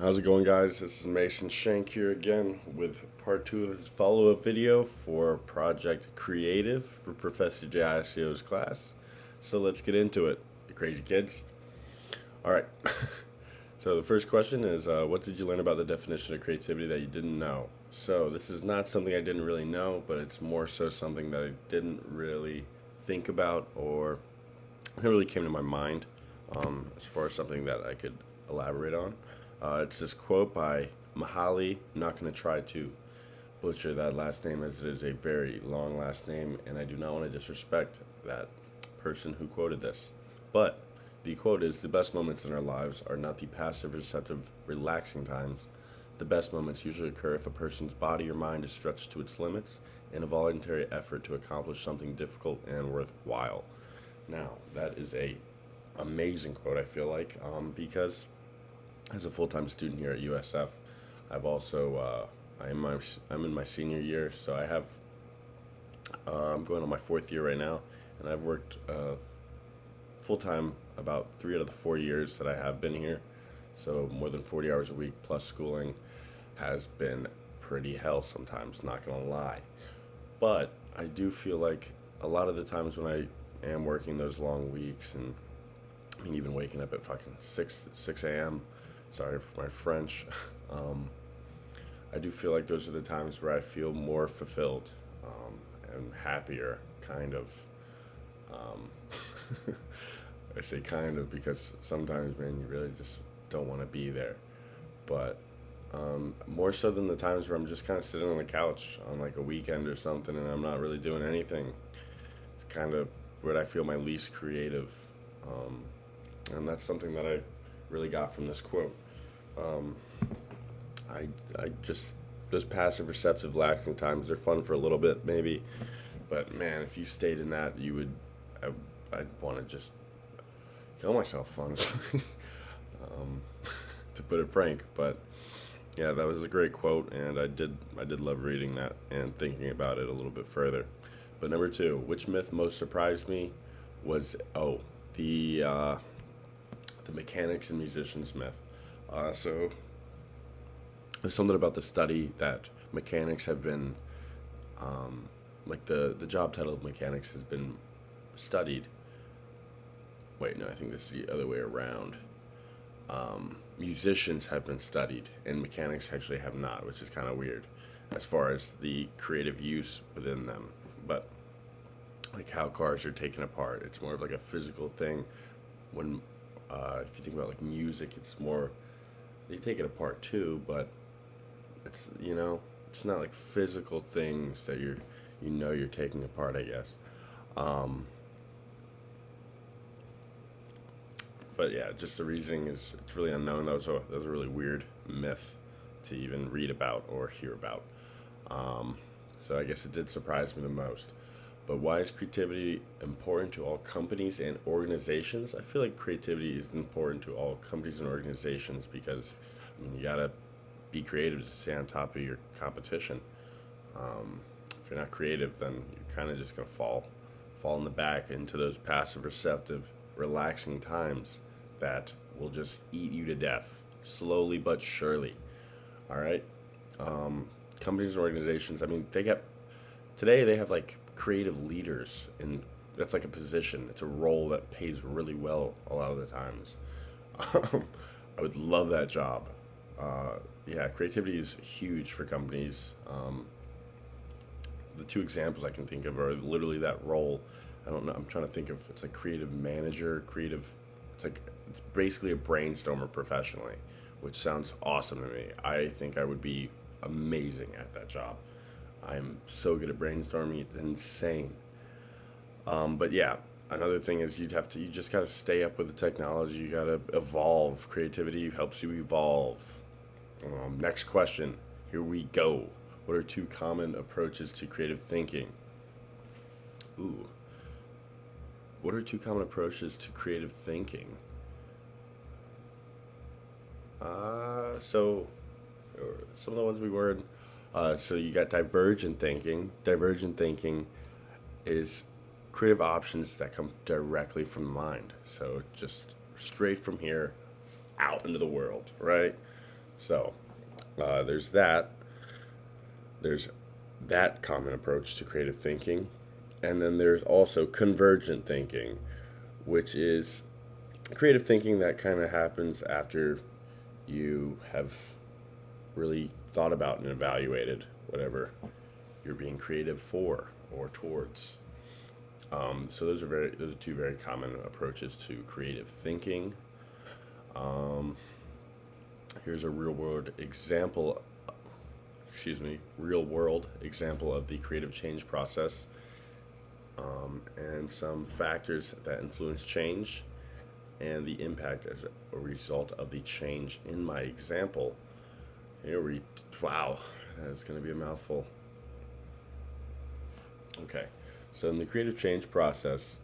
How's it going, guys? This is Mason Shank here again with part two of his follow up video for Project Creative for Professor Giasio's class. So let's get into it, you crazy kids. All right. So the first question is what did you learn about the definition of creativity that you didn't know? So this is not something I didn't really know, but it's more so something that I didn't really think about or it really came to my mind as far as something that I could elaborate on. It's this quote by Mihaly. I'm not going to try to butcher that last name as it is a very long last name, and I do not want to disrespect that person who quoted this. But the quote is: "The best moments in our lives are not the passive, receptive, relaxing times. The best moments usually occur if a person's body or mind is stretched to its limits in a voluntary effort to accomplish something difficult and worthwhile." Now, that is a amazing quote, I feel like, because as a full-time student here at USF, I've also I'm in my senior year, so I'm going on my fourth year right now, and I've worked full-time about 3 out of the 4 years that I have been here. So more than 40 hours a week plus schooling has been pretty hell sometimes, not gonna lie. But I do feel like a lot of the times when I am working those long weeks, and I mean even waking up at fucking 6 a.m. Sorry for my French. um, I do feel like those are the times where I feel more fulfilled and happier, kind of. Um, I say kind of because sometimes, man, you really just don't want to be there. But more so than the times where I'm just kind of sitting on the couch on like a weekend or something and I'm not really doing anything. It's kind of where I feel my least creative. Um, and that's something that I really got from this quote. Um, I just those passive receptive lacking times, they're fun for a little bit maybe, but man, if you stayed in that, I'd want to just kill myself, honestly. um, to put it frank. But yeah, that was a great quote, and I did love reading that and thinking about it a little bit further. But number two, which myth most surprised me was the mechanics and musicians myth. So there's something about the study that mechanics have been, like the job title of mechanics has been studied. Wait, no, I think this is the other way around. Musicians have been studied, and mechanics actually have not, which is kind of weird as far as the creative use within them. But like how cars are taken apart, it's more of like a physical thing. When if you think about like music, it's more they take it apart too, but it's not like physical things that you're taking apart, I guess. Um, but yeah, just the reasoning is it's really unknown. That was a really weird myth to even read about or hear about. Um, so I guess it did surprise me the most. But why is creativity important to all companies and organizations? I feel like creativity is important to all companies and organizations because I mean, you gotta be creative to stay on top of your competition. If you're not creative, then you're kind of just gonna fall in the back into those passive, receptive, relaxing times that will just eat you to death slowly but surely. All right. Companies and organizations. I mean, today they have like creative leaders, and that's like a position. It's a role that pays really well a lot of the times. I would love that job. Yeah, creativity is huge for companies. The two examples I can think of are literally that role. I don't know. I'm trying to think of it's like creative manager, creative. It's basically a brainstormer professionally, which sounds awesome to me. I think I would be amazing at that job. I'm so good at brainstorming; it's insane. But yeah, another thing is you just gotta stay up with the technology. You gotta evolve. Creativity helps you evolve. Next question. Here we go. What are two common approaches to creative thinking? Ooh. What are two common approaches to creative thinking? So some of the ones we were. So you got divergent thinking. Divergent thinking is creative options that come directly from the mind. So just straight from here out into the world, right? So there's that. There's that common approach to creative thinking. And then there's also convergent thinking, which is creative thinking that kind of happens after you have really thought about and evaluated whatever you're being creative for or towards. So those are two very common approaches to creative thinking. Um, Here's a real world example of the creative change process, and some factors that influence change and the impact as a result of the change in my example. Here we, wow, that's going to be a mouthful. Okay, so in the creative change process,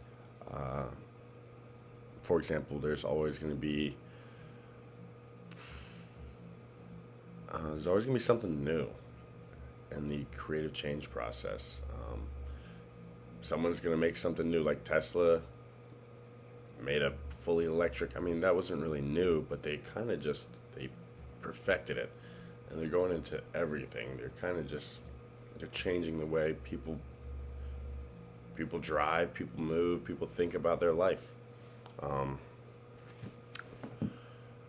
uh, for example, there's always going to be something new in the creative change process. Someone's going to make something new, like Tesla made a fully electric. I mean, that wasn't really new, but they perfected it, and they're going into everything. They're changing the way people drive, people move, people think about their life. Um,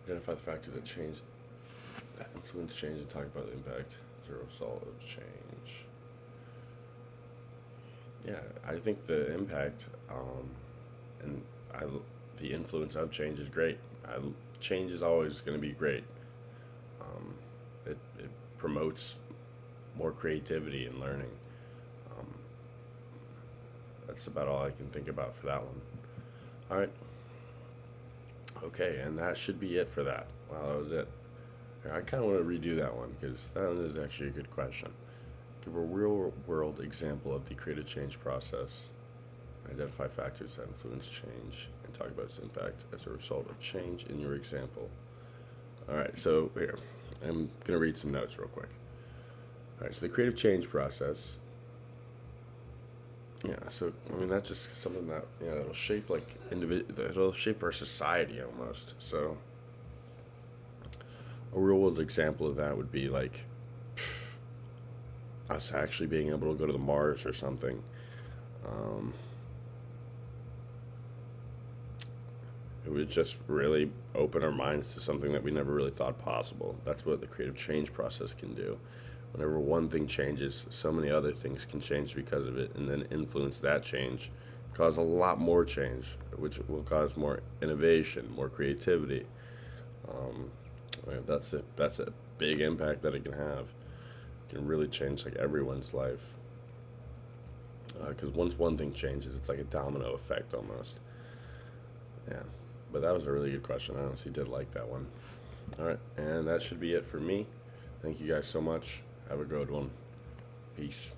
Identify the factors that influence change, and talk about the impact as a result of change. Yeah, I think the impact, and I, the influence of change is great. Change is always going to be great. Um, it promotes more creativity and learning. Um, that's about all I can think about for that one. All right. Okay, and that should be it for that. Wow, that was it. I kind of want to redo that one because that one is actually a good question. Give a real world example of the creative change process. Identify factors that influence change and talk about its impact as a result of change in your example. All right, so here, I'm going to read some notes real quick. All right, so the creative change process. Yeah, so I mean that's just something that it'll shape it'll shape our society almost. So a real world example of that would be like us actually being able to go to the Mars or something. Um, it would just really open our minds to something that we never really thought possible. That's what the creative change process can do. Whenever one thing changes, so many other things can change because of it, and then influence that change, cause a lot more change, which will cause more innovation, more creativity. Um, that's a big impact that it can have. It can really change like everyone's life. Because once one thing changes, it's like a domino effect almost. Yeah, but that was a really good question. I honestly did like that one. All right, and that should be it for me. Thank you guys so much. Have a good one. Peace.